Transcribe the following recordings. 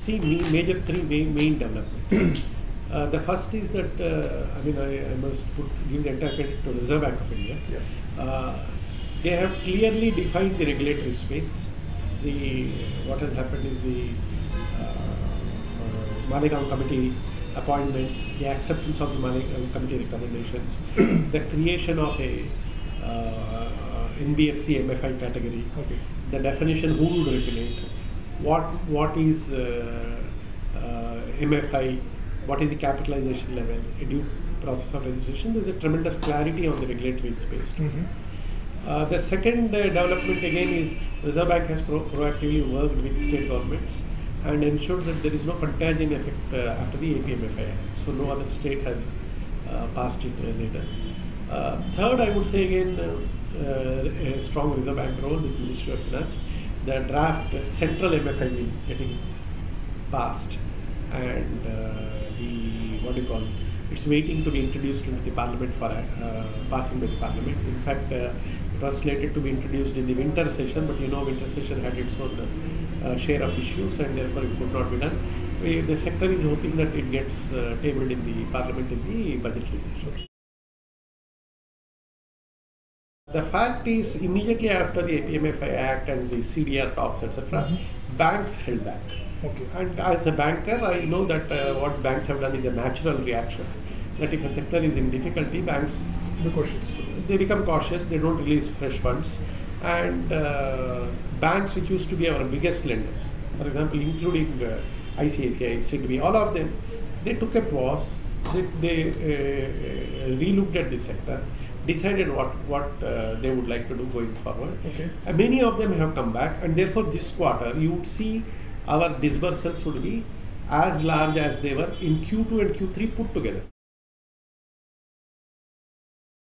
See, major three main developments. The first is that I must give the entire credit to Reserve Bank of India. Yeah. They have clearly defined the regulatory space. What has happened is the Malegaon Committee appointment, the acceptance of the Malegaon Committee recommendations, the creation of a NBFC MFI category, Okay. the definition who would regulate, what is MFI, what is the capitalization level, due process of registration. There is a tremendous clarity on the regulatory space too. The second development again is Reserve Bank has proactively worked with state governments and ensured that there is no contagion effect after the APMFI Act. So no other state has passed it later. Third, I would say again a strong Reserve Bank role with the Ministry of Finance. The draft central MFI will getting passed, and it's waiting to be introduced into the Parliament for passing by the Parliament. In fact, it was slated to be introduced in the winter session, but winter session had its own share of issues, and therefore it could not be done. The sector is hoping that it gets tabled in the Parliament in the budgetary session. The fact is, immediately after the APMFI Act and the CDR talks, etc., banks held back. Okay. And as a banker, I know that what banks have done is a natural reaction. That if a sector is in difficulty, banks become cautious. They don't release fresh funds, and banks which used to be our biggest lenders, for example, including ICICI, Citi, all of them, they took a pause. They relooked at the sector, decided what they would like to do going forward. Okay. And many of them have come back, and therefore this quarter you would see our disbursals would be as large as they were in Q2 and Q3 put together.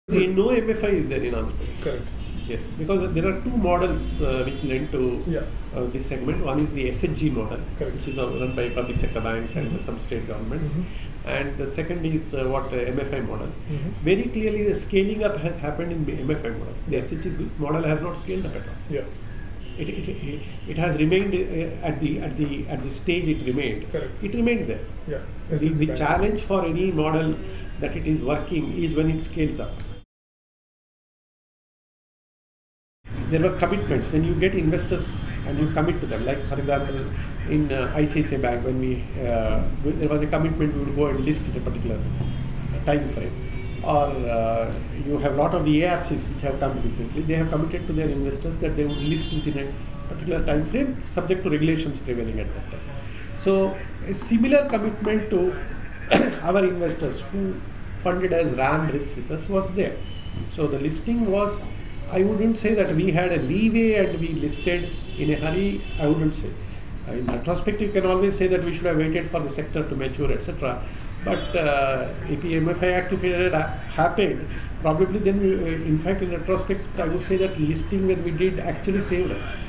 No MFI is there in Andhra Pradesh. Correct. Yes, because there are two models which lend to this segment. One is the SHG model, which is run by public sector banks and some state governments. And the second is MFI model. Very clearly the scaling up has happened in MFI models. The SHG model has not scaled up at all. Yeah. It has remained at the stage it remained. Correct. It remained there. Yeah. The challenge for any model that it is working is when it scales up. There were commitments. When you get investors and you commit to them, like for example in ICICI Bank, when there was a commitment we would go and list in a particular time frame, or you have a lot of the ARCs which have come recently, they have committed to their investors that they would list within a particular time frame subject to regulations prevailing at that time. So a similar commitment to our investors who funded as RAM risk with us was there. So the listing was, I wouldn't say that we had a leeway and we listed in a hurry. I wouldn't say. In retrospect, you can always say that we should have waited for the sector to mature, etc. But APMFI Act, if it had happened, probably then, in fact, in retrospect, I would say that listing when we did actually saved us.